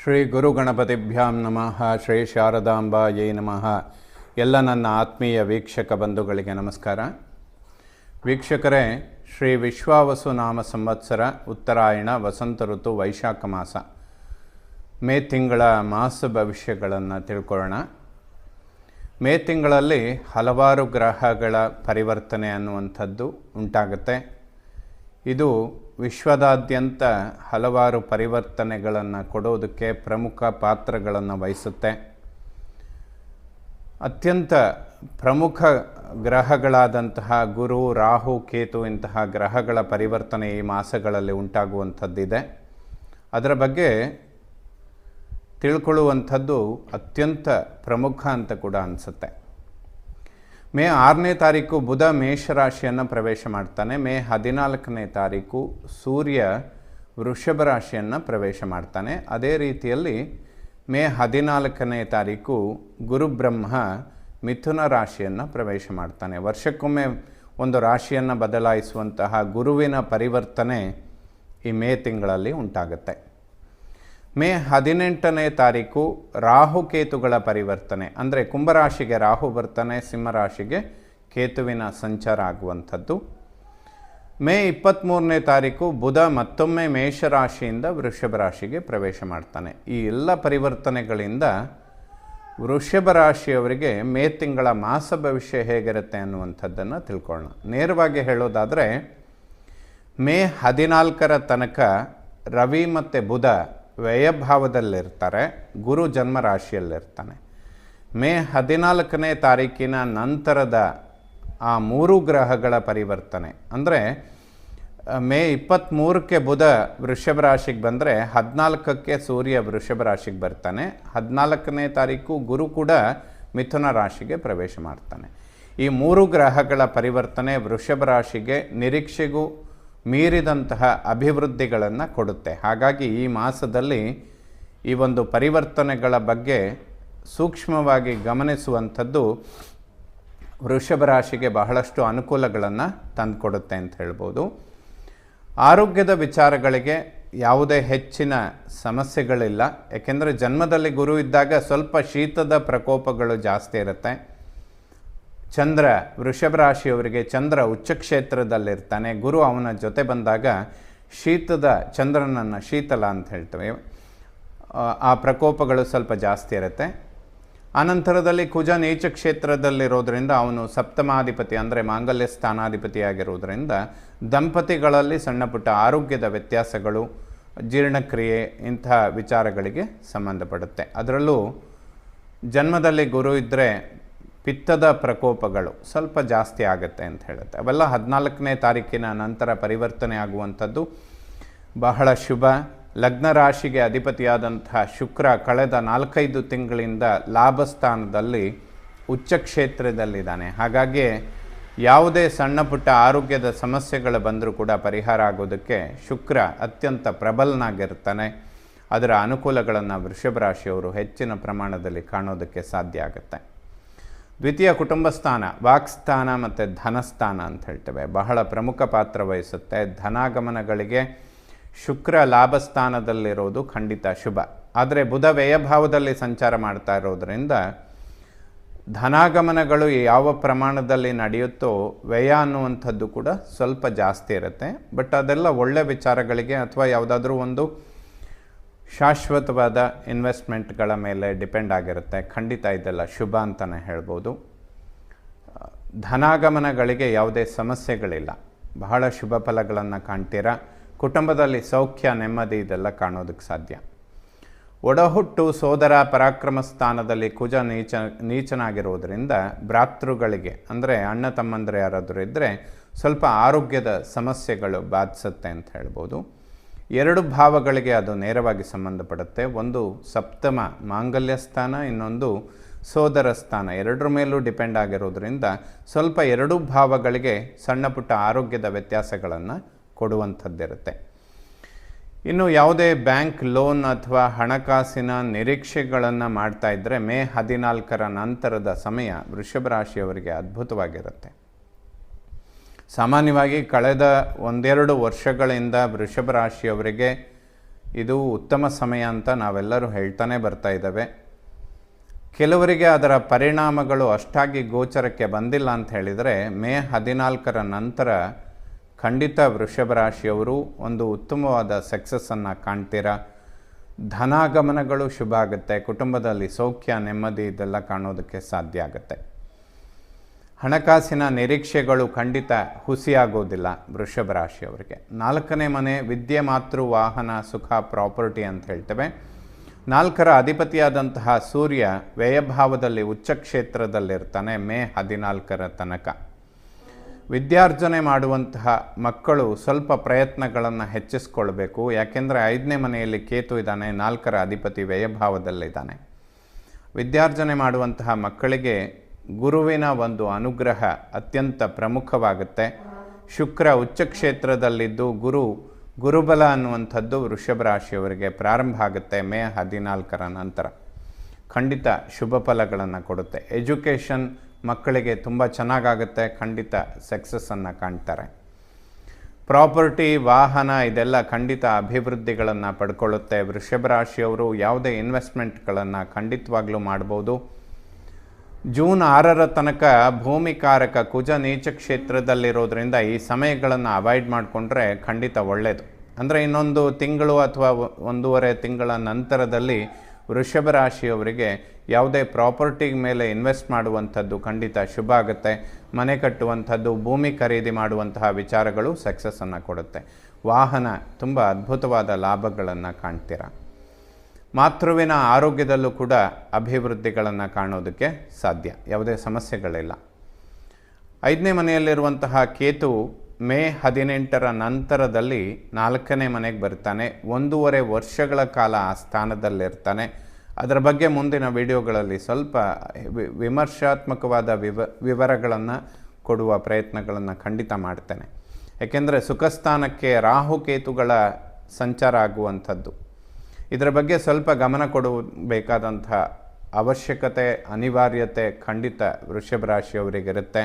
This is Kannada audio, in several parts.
ಶ್ರೀ ಗುರು ಗಣಪತಿಭ್ಯಾಂ ನಮಃ. ಶ್ರೀ ಶಾರದಾಂಬಾಯೇ ನಮಃ. ಎಲ್ಲ ನನ್ನ ಆತ್ಮೀಯ ವೀಕ್ಷಕ ಬಂಧುಗಳಿಗೆ ನಮಸ್ಕಾರ. ವೀಕ್ಷಕರೇ, ಶ್ರೀ ವಿಶ್ವಾವಸು ನಾಮ ಸಂವತ್ಸರ ಉತ್ತರಾಯಣ ವಸಂತ ಋತು ವೈಶಾಖ ಮಾಸ ಮೇ ತಿಂಗಳ ಮಾಸ ಭವಿಷ್ಯಗಳನ್ನು ತಿಳ್ಕೊಳ್ಳೋಣ. ಮೇ ತಿಂಗಳಲ್ಲಿ ಹಲವಾರು ಗ್ರಹಗಳ ಪರಿವರ್ತನೆ ಅನ್ನುವಂಥದ್ದು ಉಂಟಾಗುತ್ತೆ. ಇದು ವಿಶ್ವದಾದ್ಯಂತ ಹಲವಾರು ಪರಿವರ್ತನೆಗಳನ್ನು ಕೊಡೋದಕ್ಕೆ ಪ್ರಮುಖ ಪಾತ್ರಗಳನ್ನು ವಹಿಸುತ್ತೆ. ಅತ್ಯಂತ ಪ್ರಮುಖ ಗ್ರಹಗಳಾದಂತಹ ಗುರು, ರಾಹು, ಕೇತು ಇಂತಹ ಗ್ರಹಗಳ ಪರಿವರ್ತನೆ ಈ ಮಾಸಗಳಲ್ಲಿ ಉಂಟಾಗುವಂಥದ್ದಿದೆ. ಅದರ ಬಗ್ಗೆ ತಿಳ್ಕೊಳ್ಳುವಂಥದ್ದು ಅತ್ಯಂತ ಪ್ರಮುಖ ಅಂತ ಕೂಡ ಅನಿಸುತ್ತೆ. ಮೇ 6ನೇ ತಾರೀಕು ಬುಧ ಮೇಷರಾಶಿಯನ್ನು ಪ್ರವೇಶ ಮಾಡ್ತಾನೆ. ಮೇ 14ನೇ ತಾರೀಕು ಸೂರ್ಯ ವೃಷಭ ರಾಶಿಯನ್ನು ಪ್ರವೇಶ ಮಾಡ್ತಾನೆ. ಅದೇ ರೀತಿಯಲ್ಲಿ ಮೇ 14ನೇ ತಾರೀಕು ಗುರುಬ್ರಹ್ಮ ಮಿಥುನ ರಾಶಿಯನ್ನು ಪ್ರವೇಶ ಮಾಡ್ತಾನೆ. ವರ್ಷಕ್ಕೊಮ್ಮೆ ಒಂದು ರಾಶಿಯನ್ನು ಬದಲಾಯಿಸುವಂತಹ ಗುರುವಿನ ಪರಿವರ್ತನೆ ಈ ಮೇ ತಿಂಗಳಲ್ಲಿ ಉಂಟಾಗುತ್ತೆ. ಮೇ 18ನೇ ತಾರೀಕು ರಾಹುಕೇತುಗಳ ಪರಿವರ್ತನೆ, ಅಂದರೆ ಕುಂಭರಾಶಿಗೆ ರಾಹು ಬರ್ತಾನೆ, ಸಿಂಹರಾಶಿಗೆ ಕೇತುವಿನ ಸಂಚಾರ ಆಗುವಂಥದ್ದು. ಮೇ 23ನೇ ತಾರೀಕು ಬುಧ ಮತ್ತೊಮ್ಮೆ ಮೇಷರಾಶಿಯಿಂದ ವೃಷಭ ರಾಶಿಗೆ ಪ್ರವೇಶ ಮಾಡ್ತಾನೆ. ಈ ಎಲ್ಲ ಪರಿವರ್ತನೆಗಳಿಂದ ವೃಷಭ ರಾಶಿಯವರಿಗೆ ಮೇ ತಿಂಗಳ ಮಾಸ ಭವಿಷ್ಯ ಹೇಗಿರುತ್ತೆ ಅನ್ನುವಂಥದ್ದನ್ನು ತಿಳ್ಕೊಳ್ಳೋಣ. ನೇರವಾಗಿ ಹೇಳೋದಾದರೆ, ಮೇ 14ರ ತನಕ ರವಿ ಮತ್ತು ಬುಧ ವ್ಯಯಭಾವದಲ್ಲಿರ್ತಾರೆ, ಗುರು ಜನ್ಮ ರಾಶಿಯಲ್ಲಿರ್ತಾನೆ. ಮೇ 14ನೇ ತಾರೀಕಿನ ನಂತರದ ಆ ಮೂರು ಗ್ರಹಗಳ ಪರಿವರ್ತನೆ, ಅಂದರೆ ಮೇ 23ಕ್ಕೆ ಬುಧ ವೃಷಭ ರಾಶಿಗೆ ಬಂದರೆ 14ಕ್ಕೆ ಸೂರ್ಯ ವೃಷಭ ರಾಶಿಗೆ ಬರ್ತಾನೆ. 14ನೇ ತಾರೀಕು ಗುರು ಕೂಡ ಮಿಥುನ ರಾಶಿಗೆ ಪ್ರವೇಶ ಮಾಡ್ತಾನೆ. ಈ ಮೂರು ಗ್ರಹಗಳ ಪರಿವರ್ತನೆ ವೃಷಭ ರಾಶಿಗೆ ನಿರೀಕ್ಷೆಗೂ ಮೀರಿದಂತಹ ಅಭಿವೃದ್ಧಿಗಳನ್ನು ಕೊಡುತ್ತೆ. ಹಾಗಾಗಿ ಈ ಮಾಸದಲ್ಲಿ ಈ ಒಂದು ಪರಿವರ್ತನೆಗಳ ಬಗ್ಗೆ ಸೂಕ್ಷ್ಮವಾಗಿ ಗಮನಿಸುವಂಥದ್ದು ವೃಷಭ ರಾಶಿಗೆ ಬಹಳಷ್ಟು ಅನುಕೂಲಗಳನ್ನು ತಂದುಕೊಡುತ್ತೆ ಅಂತ ಹೇಳ್ಬೋದು. ಆರೋಗ್ಯದ ವಿಚಾರಗಳಿಗೆ ಯಾವುದೇ ಹೆಚ್ಚಿನ ಸಮಸ್ಯೆಗಳಿಲ್ಲ. ಏಕೆಂದರೆ ಜನ್ಮದಲ್ಲಿ ಗುರು ಇದ್ದಾಗ ಸ್ವಲ್ಪ ಶೀತದ ಪ್ರಕೋಪಗಳು ಜಾಸ್ತಿ ಇರುತ್ತೆ. ಚಂದ್ರ ವೃಷಭ ರಾಶಿಯವರಿಗೆ ಚಂದ್ರ ಉಚ್ಚ ಕ್ಷೇತ್ರದಲ್ಲಿರ್ತಾನೆ. ಗುರು ಅವನ ಜೊತೆ ಬಂದಾಗ ಶೀತದ ಚಂದ್ರನನ್ನು ಶೀತಲ ಅಂತ ಹೇಳ್ತೇವೆ. ಆ ಪ್ರಕೋಪಗಳು ಸ್ವಲ್ಪ ಜಾಸ್ತಿ ಇರುತ್ತೆ. ಆನಂತರದಲ್ಲಿ ಕುಜ ನೀಚ ಕ್ಷೇತ್ರದಲ್ಲಿರೋದ್ರಿಂದ ಅವನು ಸಪ್ತಮಾಧಿಪತಿ, ಅಂದರೆ ಮಾಂಗಲ್ಯ ಸ್ಥಾನಾಧಿಪತಿಯಾಗಿರೋದ್ರಿಂದ ದಂಪತಿಗಳಲ್ಲಿ ಸಣ್ಣ ಪುಟ್ಟ ಆರೋಗ್ಯದ ವ್ಯತ್ಯಾಸಗಳು, ಜೀರ್ಣಕ್ರಿಯೆ ಇಂಥ ವಿಚಾರಗಳಿಗೆ ಸಂಬಂಧಪಡುತ್ತೆ. ಅದರಲ್ಲೂ ಜನ್ಮದಲ್ಲಿ ಗುರು ಇದ್ದರೆ ಪಿತ್ತದ ಪ್ರಕೋಪಗಳು ಸ್ವಲ್ಪ ಜಾಸ್ತಿ ಆಗುತ್ತೆ ಅಂತ ಹೇಳುತ್ತೆ. ಅವೆಲ್ಲ 14ನೇ ತಾರೀಕಿನ ನಂತರ ಪರಿವರ್ತನೆ ಆಗುವಂಥದ್ದು ಬಹಳ ಶುಭ. ಲಗ್ನ ರಾಶಿಗೆ ಅಧಿಪತಿಯಾದಂತಹ ಶುಕ್ರ ಕಳೆದ 4-5 ತಿಂಗಳಿಂದ ಲಾಭಸ್ಥಾನದಲ್ಲಿ ಉಚ್ಚ ಕ್ಷೇತ್ರದಲ್ಲಿದ್ದಾನೆ. ಹಾಗಾಗಿ ಯಾವುದೇ ಸಣ್ಣ ಪುಟ್ಟ ಆರೋಗ್ಯದ ಸಮಸ್ಯೆಗಳು ಬಂದರೂ ಕೂಡ ಪರಿಹಾರ ಆಗೋದಕ್ಕೆ ಶುಕ್ರ ಅತ್ಯಂತ ಪ್ರಬಲನಾಗಿರ್ತಾನೆ. ಅದರ ಅನುಕೂಲಗಳನ್ನು ವೃಷಭ ರಾಶಿಯವರು ಹೆಚ್ಚಿನ ಪ್ರಮಾಣದಲ್ಲಿ ಕಾಣೋದಕ್ಕೆ ಸಾಧ್ಯ ಆಗುತ್ತೆ. ದ್ವಿತೀಯ ಕುಟುಂಬ ಸ್ಥಾನ, ವಾಕ್ಸ್ಥಾನ ಮತ್ತು ಧನಸ್ಥಾನ ಅಂತ ಹೇಳ್ತೇವೆ, ಬಹಳ ಪ್ರಮುಖ ಪಾತ್ರ ವಹಿಸುತ್ತೆ. ಧನಾಗಮನಗಳಿಗೆ ಶುಕ್ರ ಲಾಭಸ್ಥಾನದಲ್ಲಿರೋದು ಖಂಡಿತ ಶುಭ. ಆದರೆ ಬುಧ ವ್ಯಯಭಾವದಲ್ಲಿ ಸಂಚಾರ ಮಾಡ್ತಾ ಇರೋದರಿಂದ ಧನಾಗಮನಗಳು ಯಾವ ಪ್ರಮಾಣದಲ್ಲಿ ನಡೆಯುತ್ತೋ ವ್ಯಯ ಅನ್ನುವಂಥದ್ದು ಕೂಡ ಸ್ವಲ್ಪ ಜಾಸ್ತಿ ಇರುತ್ತೆ. ಬಟ್ ಅದೆಲ್ಲ ಒಳ್ಳೆ ವಿಚಾರಗಳಿಗೆ ಅಥವಾ ಯಾವುದಾದ್ರೂ ಒಂದು ಶಾಶ್ವತವಾದ ಇನ್ವೆಸ್ಟ್ಮೆಂಟ್ಗಳ ಮೇಲೆ ಡಿಪೆಂಡ್ ಆಗಿರುತ್ತೆ. ಖಂಡಿತ ಇದೆಲ್ಲ ಶುಭ ಅಂತಲೇ ಹೇಳ್ಬೋದು. ಧನಾಗಮನಗಳಿಗೆ ಯಾವುದೇ ಸಮಸ್ಯೆಗಳಿಲ್ಲ, ಬಹಳ ಶುಭ ಫಲಗಳನ್ನು ಕಾಣ್ತೀರ. ಕುಟುಂಬದಲ್ಲಿ ಸೌಖ್ಯ, ನೆಮ್ಮದಿ ಇದೆಲ್ಲ ಕಾಣೋದಕ್ಕೆ ಸಾಧ್ಯ. ಒಡಹುಟ್ಟು ಸೋದರ ಪರಾಕ್ರಮ ಸ್ಥಾನದಲ್ಲಿ ಕುಜ ನೀಚನಾಗಿರೋದ್ರಿಂದ ಭ್ರಾತೃಗಳಿಗೆ, ಅಂದರೆ ಅಣ್ಣ ತಮ್ಮಂದರೆ ಯಾರಾದರೂ ಇದ್ದರೆ ಸ್ವಲ್ಪ ಆರೋಗ್ಯದ ಸಮಸ್ಯೆಗಳು ಬಾಧಿಸುತ್ತೆ ಅಂತ ಹೇಳ್ಬೋದು. 2 ಭಾವಗಳಿಗೆ ಅದು ನೇರವಾಗಿ ಸಂಬಂಧಪಡುತ್ತೆ. ಒಂದು ಸಪ್ತಮ ಮಾಂಗಲ್ಯ ಸ್ಥಾನ, ಇನ್ನೊಂದು ಸೋದರ ಸ್ಥಾನ. ಎರಡರ ಮೇಲೂ ಡಿಪೆಂಡ್ ಆಗಿರೋದ್ರಿಂದ ಸ್ವಲ್ಪ 2 ಭಾವಗಳಿಗೆ ಸಣ್ಣ ಪುಟ್ಟ ಆರೋಗ್ಯದ ವ್ಯತ್ಯಾಸಗಳನ್ನು ಕೊಡುವಂಥದ್ದಿರುತ್ತೆ. ಇನ್ನು ಯಾವುದೇ ಬ್ಯಾಂಕ್ ಲೋನ್ ಅಥವಾ ಹಣಕಾಸಿನ ನಿರೀಕ್ಷೆಗಳನ್ನು ಮಾಡ್ತಾ ಇದ್ದರೆ ಮೇ 14ರ ನಂತರದ ಸಮಯ ವೃಷಭ ರಾಶಿಯವರಿಗೆ ಅದ್ಭುತವಾಗಿರುತ್ತೆ. ಸಾಮಾನ್ಯವಾಗಿ ಕಳೆದ 1-2 ವರ್ಷಗಳಿಂದ ವೃಷಭ ರಾಶಿಯವರಿಗೆ ಇದು ಉತ್ತಮ ಸಮಯ ಅಂತ ನಾವೆಲ್ಲರೂ ಹೇಳ್ತಾನೆ ಬರ್ತಾ ಇದ್ದೇವೆ. ಕೆಲವರಿಗೆ ಅದರ ಪರಿಣಾಮಗಳು ಅಷ್ಟಾಗಿ ಗೋಚರಕ್ಕೆ ಬಂದಿಲ್ಲ ಅಂತ ಹೇಳಿದರೆ ಮೇ 14 ನಂತರ ಖಂಡಿತ ವೃಷಭ ರಾಶಿಯವರು ಒಂದು ಉತ್ತಮವಾದ ಸಕ್ಸಸ್ಸನ್ನು ಕಾಣ್ತೀರಾ. ಧನಾಗಮನಗಳು ಶುಭ ಆಗುತ್ತೆ, ಕುಟುಂಬದಲ್ಲಿ ಸೌಖ್ಯ ನೆಮ್ಮದಿ ಇದೆಲ್ಲ ಕಾಣೋದಕ್ಕೆ ಸಾಧ್ಯ ಆಗುತ್ತೆ. ಹಣಕಾಸಿನ ನಿರೀಕ್ಷೆಗಳು ಖಂಡಿತ ಹುಸಿಯಾಗೋದಿಲ್ಲ ವೃಷಭ ರಾಶಿಯವರಿಗೆ. 4ನೇ ಮನೆ ವಿದ್ಯೆ, ಮಾತೃ, ವಾಹನ, ಸುಖ, ಪ್ರಾಪರ್ಟಿ ಅಂತ ಹೇಳ್ತೇವೆ. 4ರ ಅಧಿಪತಿಯಾದಂತಹ ಸೂರ್ಯ ವ್ಯಯಭಾವದಲ್ಲಿ ಉಚ್ಚ ಕ್ಷೇತ್ರದಲ್ಲಿರ್ತಾನೆ ಮೇ 14 ತನಕ. ವಿದ್ಯಾರ್ಜನೆ ಮಾಡುವಂತಹ ಮಕ್ಕಳು ಸ್ವಲ್ಪ ಪ್ರಯತ್ನಗಳನ್ನು ಹೆಚ್ಚಿಸ್ಕೊಳ್ಬೇಕು. ಯಾಕೆಂದರೆ 5ನೇ ಮನೆಯಲ್ಲಿ ಕೇತು ಇದ್ದಾನೆ, 4ರ ಅಧಿಪತಿ ವ್ಯಯಭಾವದಲ್ಲಿದ್ದಾನೆ. ವಿದ್ಯಾರ್ಜನೆ ಮಾಡುವಂತಹ ಮಕ್ಕಳಿಗೆ ಗುರುವಿನ ಒಂದು ಅನುಗ್ರಹ ಅತ್ಯಂತ ಪ್ರಮುಖವಾಗುತ್ತೆ. ಶುಕ್ರ ಉಚ್ಚ ಕ್ಷೇತ್ರದಲ್ಲಿದ್ದು ಗುರುಬಲ ಅನ್ನುವಂಥದ್ದು ವೃಷಭ ರಾಶಿಯವರಿಗೆ ಪ್ರಾರಂಭ ಆಗುತ್ತೆ ಮೇ 14 ನಂತರ. ಖಂಡಿತ ಶುಭ ಫಲಗಳನ್ನು ಕೊಡುತ್ತೆ. ಎಜುಕೇಷನ್ ಮಕ್ಕಳಿಗೆ ತುಂಬ ಚೆನ್ನಾಗಾಗುತ್ತೆ, ಖಂಡಿತ ಸಕ್ಸಸ್ಸನ್ನು ಕಾಣ್ತಾರೆ. ಪ್ರಾಪರ್ಟಿ, ವಾಹನ ಇದೆಲ್ಲ ಖಂಡಿತ ಅಭಿವೃದ್ಧಿಗಳನ್ನು ಪಡ್ಕೊಳ್ಳುತ್ತೆ. ವೃಷಭ ರಾಶಿಯವರು ಯಾವುದೇ ಇನ್ವೆಸ್ಟ್ಮೆಂಟ್ಗಳನ್ನು ಖಂಡಿತವಾಗ್ಲೂ ಮಾಡ್ಬೋದು. ಜೂನ್ 6 ತನಕ ಭೂಮಿಕಾರಕ ಕುಜ ನೀಚ ಕ್ಷೇತ್ರದಲ್ಲಿರೋದ್ರಿಂದ ಈ ಸಮಯಗಳನ್ನು ಅವಾಯ್ಡ್ ಮಾಡಿಕೊಂಡ್ರೆ ಖಂಡಿತ ಒಳ್ಳೆಯದು. ಅಂದರೆ ಇನ್ನೊಂದು ತಿಂಗಳು ಅಥವಾ 1.5 ತಿಂಗಳ ನಂತರದಲ್ಲಿ ವೃಷಭ ರಾಶಿಯವರಿಗೆ ಯಾವುದೇ ಪ್ರಾಪರ್ಟಿ ಮೇಲೆ ಇನ್ವೆಸ್ಟ್ ಮಾಡುವಂಥದ್ದು ಖಂಡಿತ ಶುಭ ಆಗುತ್ತೆ. ಮನೆ ಕಟ್ಟುವಂಥದ್ದು, ಭೂಮಿ ಖರೀದಿ ಮಾಡುವಂತಹ ವಿಚಾರಗಳು ಸಕ್ಸಸ್ಸನ್ನು ಕೊಡುತ್ತೆ. ವಾಹನ ತುಂಬ ಅದ್ಭುತವಾದ ಲಾಭಗಳನ್ನು ಕಾಣ್ತೀರ. ಮಾತೃವಿನ ಆರೋಗ್ಯದಲ್ಲೂ ಕೂಡ ಅಭಿವೃದ್ಧಿಗಳನ್ನು ಕಾಣೋದಕ್ಕೆ ಸಾಧ್ಯ, ಯಾವುದೇ ಸಮಸ್ಯೆಗಳಿಲ್ಲ. 5ನೇ ಮನೆಯಲ್ಲಿರುವಂತಹ ಕೇತು ಮೇ 18 ನಂತರದಲ್ಲಿ 4ನೇ ಮನೆಗೆ ಬರ್ತಾನೆ. 1.5 ವರ್ಷಗಳ ಕಾಲ ಆ ಸ್ಥಾನದಲ್ಲಿರ್ತಾನೆ. ಅದರ ಬಗ್ಗೆ ಮುಂದಿನ ವಿಡಿಯೋಗಳಲ್ಲಿ ಸ್ವಲ್ಪ ವಿಮರ್ಶಾತ್ಮಕವಾದ ವಿವರಗಳನ್ನು ಕೊಡುವ ಪ್ರಯತ್ನಗಳನ್ನು ಖಂಡಿತ ಮಾಡ್ತೇನೆ. ಏಕೆಂದರೆ ಸುಖಸ್ಥಾನಕ್ಕೆ ರಾಹುಕೇತುಗಳ ಸಂಚಾರ ಆಗುವಂಥದ್ದು, ಇದರ ಬಗ್ಗೆ ಸ್ವಲ್ಪ ಗಮನ ಕೊಡಬೇಕಾದಂಥ ಅವಶ್ಯಕತೆ, ಅನಿವಾರ್ಯತೆ ಖಂಡಿತ ವೃಷಭ ರಾಶಿಯವರಿಗಿರುತ್ತೆ.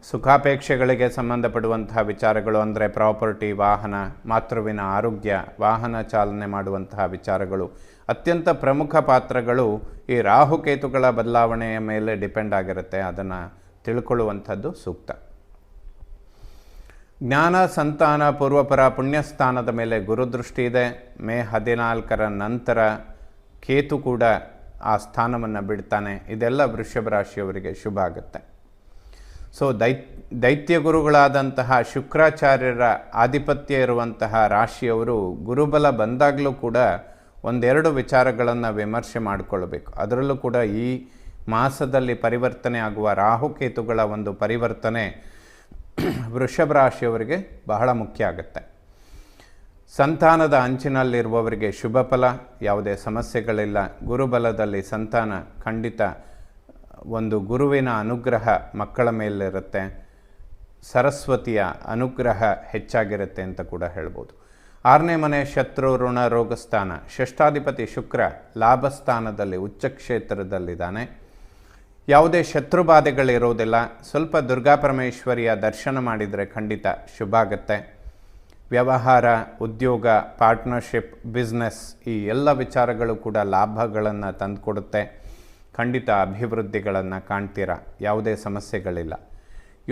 ಸುಖಾಪೇಕ್ಷೆಗಳಿಗೆ ಸಂಬಂಧಪಡುವಂತಹ ವಿಚಾರಗಳು ಅಂದರೆ ಪ್ರಾಪರ್ಟಿ, ವಾಹನ, ಮಾತೃವಿನ ಆರೋಗ್ಯ, ವಾಹನ ಚಾಲನೆ ಮಾಡುವಂತಹ ವಿಚಾರಗಳು ಅತ್ಯಂತ ಪ್ರಮುಖ ಪಾತ್ರಗಳು ಈ ರಾಹುಕೇತುಗಳ ಬದಲಾವಣೆಯ ಮೇಲೆ ಡಿಪೆಂಡ್ ಆಗಿರುತ್ತೆ. ಅದನ್ನು ತಿಳ್ಕೊಳ್ಳುವಂಥದ್ದು ಸೂಕ್ತ. ಜ್ಞಾನ, ಸಂತಾನ, ಪೂರ್ವಪರ ಪುಣ್ಯಸ್ಥಾನದ ಮೇಲೆ ಗುರುದೃಷ್ಟಿ ಇದೆ. ಮೇ 14 ನಂತರ ಕೇತು ಕೂಡ ಆ ಸ್ಥಾನವನ್ನು ಬಿಡ್ತಾನೆ. ಇದೆಲ್ಲ ವೃಷಭ ರಾಶಿಯವರಿಗೆ ಶುಭ ಆಗುತ್ತೆ. ಸೊ ದೈತ್ಯ ಗುರುಗಳಾದಂತಹ ಶುಕ್ರಾಚಾರ್ಯರ ಆಧಿಪತ್ಯ ಇರುವಂತಹ ರಾಶಿಯವರು ಗುರುಬಲ ಬಂದಾಗಲೂ ಕೂಡ 1-2 ವಿಚಾರಗಳನ್ನು ವಿಮರ್ಶೆ ಮಾಡಿಕೊಳ್ಬೇಕು. ಅದರಲ್ಲೂ ಕೂಡ ಈ ಮಾಸದಲ್ಲಿ ಪರಿವರ್ತನೆ ಆಗುವ ರಾಹುಕೇತುಗಳ ಒಂದು ಪರಿವರ್ತನೆ ವೃಷಭ ರಾಶಿಯವರಿಗೆ ಬಹಳ ಮುಖ್ಯ ಆಗುತ್ತೆ. ಸಂತಾನದ ಅಂಚಿನಲ್ಲಿರುವವರಿಗೆ ಶುಭ ಫಲ, ಯಾವುದೇ ಸಮಸ್ಯೆಗಳಿಲ್ಲ. ಗುರುಬಲದಲ್ಲಿ ಸಂತಾನ ಖಂಡಿತ ಒಂದು ಗುರುವಿನ ಅನುಗ್ರಹ ಮಕ್ಕಳ ಮೇಲಿರುತ್ತೆ. ಸರಸ್ವತಿಯ ಅನುಗ್ರಹ ಹೆಚ್ಚಾಗಿರುತ್ತೆ ಅಂತ ಕೂಡ ಹೇಳ್ಬೋದು. 6ನೇ ಮನೆ ಶತ್ರು, ಋಣ, ರೋಗಸ್ಥಾನ. ಷಷ್ಠಾಧಿಪತಿ ಶುಕ್ರ ಲಾಭಸ್ಥಾನದಲ್ಲಿ ಉಚ್ಚ ಕ್ಷೇತ್ರದಲ್ಲಿದ್ದಾನೆ. ಯಾವುದೇ ಶತ್ರುಬಾಧೆಗಳಿರೋದಿಲ್ಲ. ಸ್ವಲ್ಪ ದುರ್ಗಾ ಪರಮೇಶ್ವರಿಯ ದರ್ಶನ ಮಾಡಿದರೆ ಖಂಡಿತ ಶುಭ ಆಗುತ್ತೆ. ವ್ಯವಹಾರ, ಉದ್ಯೋಗ, ಪಾರ್ಟ್ನರ್ಶಿಪ್, ಬಿಸ್ನೆಸ್ ಈ ಎಲ್ಲ ವಿಚಾರಗಳು ಕೂಡ ಲಾಭಗಳನ್ನು ತಂದುಕೊಡುತ್ತೆ. ಖಂಡಿತ ಅಭಿವೃದ್ಧಿಗಳನ್ನು ಕಾಣ್ತೀರಾ, ಯಾವುದೇ ಸಮಸ್ಯೆಗಳಿಲ್ಲ.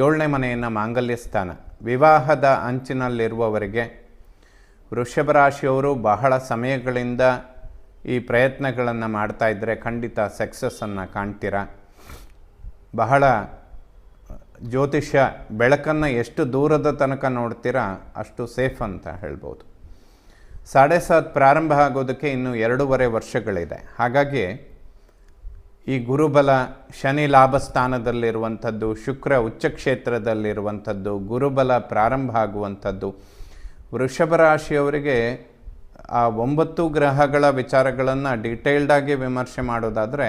7ನೇ ಮನೆಯನ್ನು ಮಾಂಗಲ್ಯ ಸ್ಥಾನ. ವಿವಾಹದ ಅಂಚಿನಲ್ಲಿರುವವರಿಗೆ ವೃಷಭ ರಾಶಿಯವರು ಬಹಳ ಸಮಯಗಳಿಂದ ಈ ಪ್ರಯತ್ನಗಳನ್ನು ಮಾಡ್ತಾ ಇದ್ದರೆ ಖಂಡಿತ ಸಕ್ಸಸ್ಸನ್ನು ಕಾಣ್ತೀರಾ. ಬಹಳ ಜ್ಯೋತಿಷ್ಯ ಬೆಳಕನ್ನು ಎಷ್ಟು ದೂರದ ತನಕ ನೋಡ್ತೀರಾ ಅಷ್ಟು ಸೇಫ್ ಅಂತ ಹೇಳ್ಬೋದು. 7.5 ಪ್ರಾರಂಭ ಆಗೋದಕ್ಕೆ ಇನ್ನು 2.5 ವರ್ಷಗಳಿದೆ. ಹಾಗಾಗಿ ಈ ಗುರುಬಲ, ಶನಿ ಲಾಭಸ್ಥಾನದಲ್ಲಿರುವಂಥದ್ದು, ಶುಕ್ರ ಉಚ್ಚ ಕ್ಷೇತ್ರದಲ್ಲಿರುವಂಥದ್ದು, ಗುರುಬಲ ಪ್ರಾರಂಭ ಆಗುವಂಥದ್ದು ವೃಷಭ ರಾಶಿಯವರಿಗೆ ಆ 9 ಗ್ರಹಗಳ ವಿಚಾರಗಳನ್ನು ಡೀಟೇಲ್ಡಾಗಿ ವಿಮರ್ಶೆ ಮಾಡೋದಾದರೆ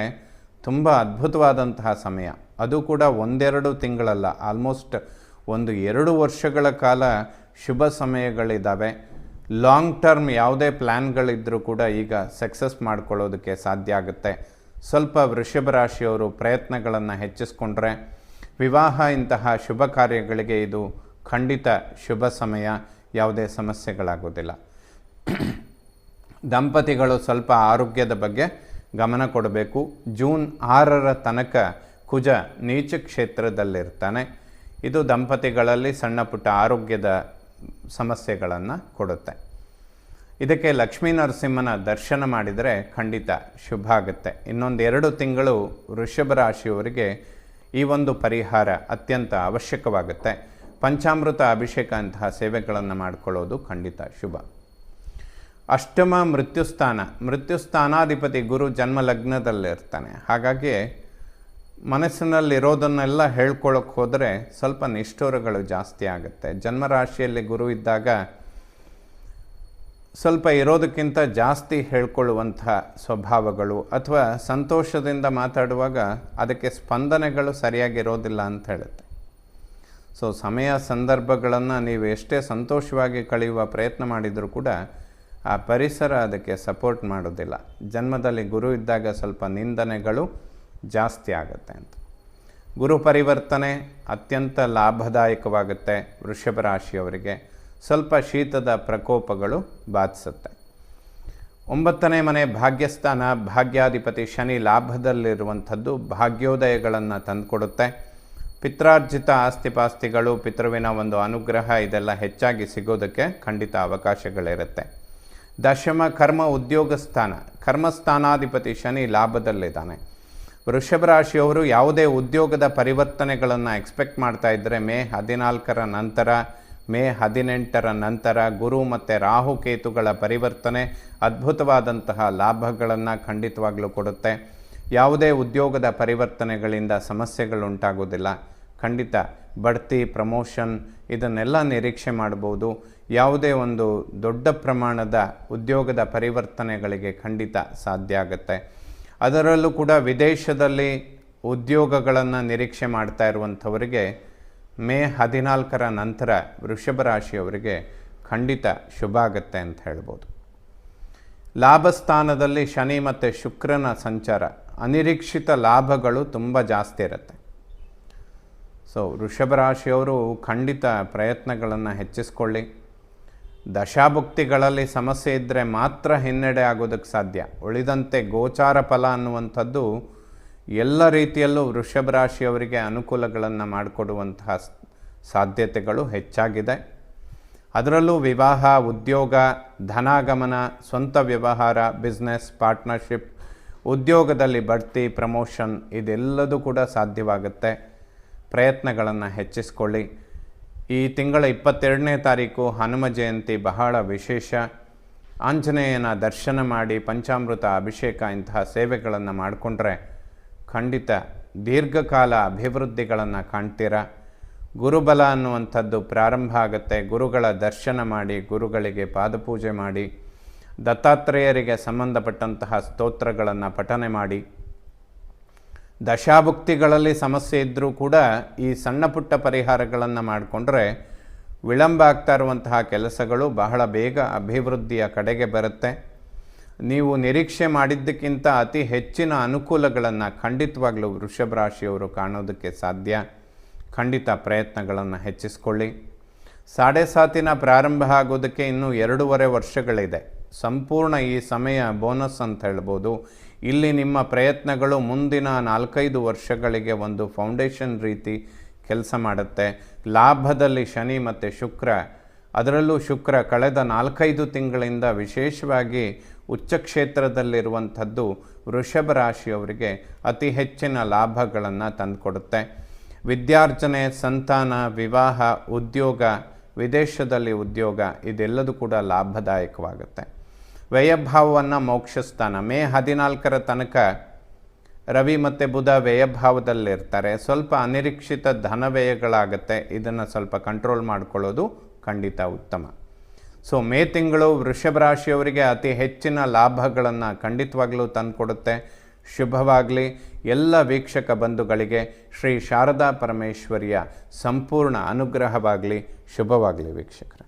ತುಂಬ ಅದ್ಭುತವಾದಂತಹ ಸಮಯ. ಅದು ಕೂಡ 1-2 ತಿಂಗಳಲ್ಲ, ಆಲ್ಮೋಸ್ಟ್ 1-2 ವರ್ಷಗಳ ಕಾಲ ಶುಭ ಸಮಯಗಳಿದ್ದಾವೆ. ಲಾಂಗ್ ಟರ್ಮ್ ಯಾವುದೇ ಪ್ಲ್ಯಾನ್ಗಳಿದ್ದರೂ ಕೂಡ ಈಗ ಸಕ್ಸಸ್ ಮಾಡ್ಕೊಳ್ಳೋದಕ್ಕೆ ಸಾಧ್ಯ ಆಗುತ್ತೆ. ಸ್ವಲ್ಪ ವೃಷಭ ರಾಶಿಯವರು ಪ್ರಯತ್ನಗಳನ್ನು ಹೆಚ್ಚಿಸ್ಕೊಂಡ್ರೆ ವಿವಾಹ ಇಂತಹ ಶುಭ ಕಾರ್ಯಗಳಿಗೆ ಇದು ಖಂಡಿತ ಶುಭ ಸಮಯ, ಯಾವುದೇ ಸಮಸ್ಯೆಗಳಾಗೋದಿಲ್ಲ. ದಂಪತಿಗಳು ಸ್ವಲ್ಪ ಆರೋಗ್ಯದ ಬಗ್ಗೆ ಗಮನ ಕೊಡಬೇಕು. ಜೂನ್ 6ರ ತನಕ ಕುಜ ನೀಚ ಕ್ಷೇತ್ರದಲ್ಲಿರ್ತಾನೆ. ಇದು ದಂಪತಿಗಳಲ್ಲಿ ಸಣ್ಣ ಪುಟ್ಟ ಆರೋಗ್ಯದ ಸಮಸ್ಯೆಗಳನ್ನು ಕೊಡುತ್ತೆ. ಇದಕ್ಕೆ ಲಕ್ಷ್ಮೀ ನರಸಿಂಹನ ದರ್ಶನ ಮಾಡಿದರೆ ಖಂಡಿತ ಶುಭ ಆಗುತ್ತೆ. ಇನ್ನೊಂದು 2 ತಿಂಗಳು ವೃಷಭ ರಾಶಿಯವರಿಗೆ ಈ ಒಂದು ಪರಿಹಾರ ಅತ್ಯಂತ ಅವಶ್ಯಕವಾಗುತ್ತೆ. ಪಂಚಾಮೃತ ಅಭಿಷೇಕ ಅಂತಹ ಸೇವೆಗಳನ್ನು ಮಾಡಿಕೊಳ್ಳೋದು ಖಂಡಿತ ಶುಭ. ಅಷ್ಟಮ ಮೃತ್ಯುಸ್ಥಾನಾಧಿಪತಿ ಗುರು ಜನ್ಮ ಲಗ್ನದಲ್ಲಿರ್ತಾನೆ. ಹಾಗಾಗಿ ಮನಸ್ಸಿನಲ್ಲಿರೋದನ್ನೆಲ್ಲ ಹೇಳ್ಕೊಳ್ಳೋಕೆ ಹೋದರೆ ಸ್ವಲ್ಪ ನಿಷ್ಠುರಗಳು ಜಾಸ್ತಿ ಆಗುತ್ತೆ. ಜನ್ಮರಾಶಿಯಲ್ಲಿ ಗುರು ಇದ್ದಾಗ ಸ್ವಲ್ಪ ಇರೋದಕ್ಕಿಂತ ಜಾಸ್ತಿ ಹೇಳ್ಕೊಳ್ಳುವಂಥ ಸ್ವಭಾವಗಳು ಅಥವಾ ಸಂತೋಷದಿಂದ ಮಾತಾಡುವಾಗ ಅದಕ್ಕೆ ಸ್ಪಂದನೆಗಳು ಸರಿಯಾಗಿರೋದಿಲ್ಲ ಅಂತ ಹೇಳುತ್ತೆ. ಸೊ ಸಮಯ ಸಂದರ್ಭಗಳನ್ನು ನೀವು ಎಷ್ಟೇ ಸಂತೋಷವಾಗಿ ಕಳೆಯುವ ಪ್ರಯತ್ನ ಮಾಡಿದರೂ ಕೂಡ ಆ ಪರಿಸರ ಅದಕ್ಕೆ ಸಪೋರ್ಟ್ ಮಾಡೋದಿಲ್ಲ. ಜನ್ಮದಲ್ಲಿ ಗುರು ಇದ್ದಾಗ ಸ್ವಲ್ಪ ನಿಂದನೆಗಳು ಜಾಸ್ತಿ ಆಗುತ್ತೆ ಅಂತ. ಗುರು ಪರಿವರ್ತನೆ ಅತ್ಯಂತ ಲಾಭದಾಯಕವಾಗುತ್ತೆ. ವೃಷಭ ರಾಶಿಯವರಿಗೆ ಸ್ವಲ್ಪ ಶೀತದ ಪ್ರಕೋಪಗಳು ಬಾಧಿಸುತ್ತೆ. 9ನೇ ಮನೆ ಭಾಗ್ಯಸ್ಥಾನ, ಭಾಗ್ಯಾಧಿಪತಿ ಶನಿ ಲಾಭದಲ್ಲಿರುವಂಥದ್ದು ಭಾಗ್ಯೋದಯಗಳನ್ನು ತಂದುಕೊಡುತ್ತೆ. ಪಿತ್ರಾರ್ಜಿತ ಆಸ್ತಿಪಾಸ್ತಿಗಳು, ಪಿತೃವಿನ ಒಂದು ಅನುಗ್ರಹ ಇದೆಲ್ಲ ಹೆಚ್ಚಾಗಿ ಸಿಗೋದಕ್ಕೆ ಖಂಡಿತ ಅವಕಾಶಗಳಿರುತ್ತೆ. ದಶಮ ಕರ್ಮ ಉದ್ಯೋಗ ಸ್ಥಾನ, ಕರ್ಮಸ್ಥಾನಾಧಿಪತಿ ಶನಿ ಲಾಭದಲ್ಲಿದ್ದಾನೆ. ವೃಷಭ ರಾಶಿಯವರು ಯಾವುದೇ ಉದ್ಯೋಗದ ಪರಿವರ್ತನೆಗಳನ್ನು ಎಕ್ಸ್ಪೆಕ್ಟ್ ಮಾಡ್ತಾ ಇದ್ದರೆ ಮೇ 14ರ ನಂತರ, ಮೇ 18ರ ನಂತರ ಗುರು ಮತ್ತು ರಾಹುಕೇತುಗಳ ಪರಿವರ್ತನೆ ಅದ್ಭುತವಾದಂತಹ ಲಾಭಗಳನ್ನು ಖಂಡಿತವಾಗಲೂ ಕೊಡುತ್ತೆ. ಯಾವುದೇ ಉದ್ಯೋಗದ ಪರಿವರ್ತನೆಗಳಿಂದ ಸಮಸ್ಯೆಗಳುಂಟಾಗೋದಿಲ್ಲ. ಖಂಡಿತ ಬಡ್ತಿ, ಪ್ರಮೋಷನ್ ಇದನ್ನೆಲ್ಲ ನಿರೀಕ್ಷೆ ಮಾಡ್ಬೋದು. ಯಾವುದೇ ಒಂದು ದೊಡ್ಡ ಪ್ರಮಾಣದ ಉದ್ಯೋಗದ ಪರಿವರ್ತನೆಗಳಿಗೆ ಖಂಡಿತ ಸಾಧ್ಯ ಆಗುತ್ತೆ. ಅದರಲ್ಲೂ ಕೂಡ ವಿದೇಶದಲ್ಲಿ ಉದ್ಯೋಗಗಳನ್ನು ನಿರೀಕ್ಷೆ ಮಾಡ್ತಾ ಇರುವಂಥವರಿಗೆ ಮೇ 14ರ ನಂತರ ವೃಷಭ ರಾಶಿಯವರಿಗೆ ಖಂಡಿತ ಶುಭ ಆಗುತ್ತೆ ಅಂತ ಹೇಳ್ಬೋದು. ಲಾಭಸ್ಥಾನದಲ್ಲಿ ಶನಿ ಮತ್ತು ಶುಕ್ರನ ಸಂಚಾರ, ಅನಿರೀಕ್ಷಿತ ಲಾಭಗಳು ತುಂಬ ಜಾಸ್ತಿ ಇರುತ್ತೆ. ಸೊ ವೃಷಭ ರಾಶಿಯವರು ಖಂಡಿತ ಪ್ರಯತ್ನಗಳನ್ನು ಹೆಚ್ಚಿಸ್ಕೊಳ್ಳಿ. ದಶಾಭುಕ್ತಿಗಳಲ್ಲಿ ಸಮಸ್ಯೆ ಇದ್ದರೆ ಮಾತ್ರ ಹಿನ್ನಡೆ ಆಗೋದಕ್ಕೆ ಸಾಧ್ಯ. ಉಳಿದಂತೆ ಗೋಚಾರ ಫಲ ಅನ್ನುವಂಥದ್ದು ಎಲ್ಲ ರೀತಿಯಲ್ಲೂ ವೃಷಭ ರಾಶಿಯವರಿಗೆ ಅನುಕೂಲಗಳನ್ನು ಮಾಡಿಕೊಡುವಂತಹ ಸಾಧ್ಯತೆಗಳು ಹೆಚ್ಚಾಗಿದೆ. ಅದರಲ್ಲೂ ವಿವಾಹ, ಉದ್ಯೋಗ, ಧನಾಗಮನ, ಸ್ವಂತ ವ್ಯವಹಾರ, ಬಿಸ್ನೆಸ್, ಪಾರ್ಟ್ನರ್ಶಿಪ್, ಉದ್ಯೋಗದಲ್ಲಿ ಬಡ್ತಿ, ಪ್ರಮೋಷನ್ ಇದೆಲ್ಲದೂ ಕೂಡ ಸಾಧ್ಯವಾಗುತ್ತೆ. ಪ್ರಯತ್ನಗಳನ್ನು ಹೆಚ್ಚಿಸ್ಕೊಳ್ಳಿ. ಈ ತಿಂಗಳ 22ನೇ ತಾರೀಕು ಹನುಮ ಜಯಂತಿ ಬಹಳ ವಿಶೇಷ. ಆಂಜನೇಯನ ದರ್ಶನ ಮಾಡಿ ಪಂಚಾಮೃತ ಅಭಿಷೇಕ ಇಂತಹ ಸೇವೆಗಳನ್ನು ಮಾಡಿಕೊಂಡ್ರೆ ಖಂಡಿತ ದೀರ್ಘಕಾಲ ಅಭಿವೃದ್ಧಿಗಳನ್ನು ಕಾಣ್ತೀರ. ಗುರುಬಲ ಅನ್ನುವಂಥದ್ದು ಪ್ರಾರಂಭ ಆಗುತ್ತೆ. ಗುರುಗಳ ದರ್ಶನ ಮಾಡಿ, ಗುರುಗಳಿಗೆ ಪಾದಪೂಜೆ ಮಾಡಿ, ದತ್ತಾತ್ರೇಯರಿಗೆ ಸಂಬಂಧಪಟ್ಟಂತಹ ಸ್ತೋತ್ರಗಳನ್ನು ಪಠನೆ ಮಾಡಿ. ದಶಾಭುಕ್ತಿಗಳಲ್ಲಿ ಸಮಸ್ಯೆ ಇದ್ದರೂ ಕೂಡ ಈ ಸಣ್ಣ ಪುಟ್ಟ ಪರಿಹಾರಗಳನ್ನು ಮಾಡಿಕೊಂಡ್ರೆ ವಿಳಂಬ ಆಗ್ತಾ ಇರುವಂತಹ ಕೆಲಸಗಳು ಬಹಳ ಬೇಗ ಅಭಿವೃದ್ಧಿಯ ಕಡೆಗೆ ಬರುತ್ತೆ. ನೀವು ನಿರೀಕ್ಷೆ ಮಾಡಿದ್ದಕ್ಕಿಂತ ಅತಿ ಹೆಚ್ಚಿನ ಅನುಕೂಲಗಳನ್ನು ಖಂಡಿತವಾಗಲೂ ವೃಷಭ ರಾಶಿಯವರು ಕಾಣೋದಕ್ಕೆ ಸಾಧ್ಯ. ಖಂಡಿತ ಪ್ರಯತ್ನಗಳನ್ನು ಹೆಚ್ಚಿಸ್ಕೊಳ್ಳಿ. 7.5 ಪ್ರಾರಂಭ ಆಗೋದಕ್ಕೆ ಇನ್ನೂ 2.5 ವರ್ಷಗಳಿದೆ. ಸಂಪೂರ್ಣ ಈ ಸಮಯ ಬೋನಸ್ ಅಂತ ಹೇಳ್ಬೋದು. ಇಲ್ಲಿ ನಿಮ್ಮ ಪ್ರಯತ್ನಗಳು ಮುಂದಿನ 4-5 ವರ್ಷಗಳಿಗೆ ಒಂದು ಫೌಂಡೇಶನ್ ರೀತಿ ಕೆಲಸ ಮಾಡುತ್ತೆ. ಲಾಭದಲ್ಲಿ ಶನಿ ಮತ್ತು ಶುಕ್ರ, ಅದರಲ್ಲೂ ಶುಕ್ರ ಕಳೆದ 4-5 ತಿಂಗಳಿಂದ ವಿಶೇಷವಾಗಿ ಉಚ್ಚ ಕ್ಷೇತ್ರದಲ್ಲಿರುವಂಥದ್ದು ವೃಷಭ ರಾಶಿಯವರಿಗೆ ಅತಿ ಹೆಚ್ಚಿನ ಲಾಭಗಳನ್ನು ತಂದುಕೊಡುತ್ತೆ. ವಿದ್ಯಾರ್ಜನೆ, ಸಂತಾನ, ವಿವಾಹ, ಉದ್ಯೋಗ, ವಿದೇಶದಲ್ಲಿ ಉದ್ಯೋಗ ಇದೆಲ್ಲದೂ ಕೂಡ ಲಾಭದಾಯಕವಾಗುತ್ತೆ. ವ್ಯಯಭಾವವನ್ನು ಮೋಕ್ಷಸ್ಥಾನ, ಮೇ 14ರ ತನಕ ರವಿ ಮತ್ತು ಬುಧ ವ್ಯಯಭಾವದಲ್ಲಿರ್ತಾರೆ. ಸ್ವಲ್ಪ ಅನಿರೀಕ್ಷಿತ ಧನ ವ್ಯಯಗಳಾಗುತ್ತೆ. ಇದನ್ನು ಸ್ವಲ್ಪ ಕಂಟ್ರೋಲ್ ಮಾಡಿಕೊಳ್ಳೋದು ಖಂಡಿತ ಉತ್ತಮ. ಸೊ ಮೇ ತಿಂಗಳು ವೃಷಭ ರಾಶಿಯವರಿಗೆ ಅತಿ ಹೆಚ್ಚಿನ ಲಾಭಗಳನ್ನು ಖಂಡಿತವಾಗಲೂ ತಂದುಕೊಡುತ್ತೆ. ಶುಭವಾಗಲಿ. ಎಲ್ಲ ವೀಕ್ಷಕ ಬಂಧುಗಳಿಗೆ ಶ್ರೀ ಶಾರದಾ ಪರಮೇಶ್ವರಿಯ ಸಂಪೂರ್ಣ ಅನುಗ್ರಹವಾಗಲಿ. ಶುಭವಾಗಲಿ ವೀಕ್ಷಕರೇ.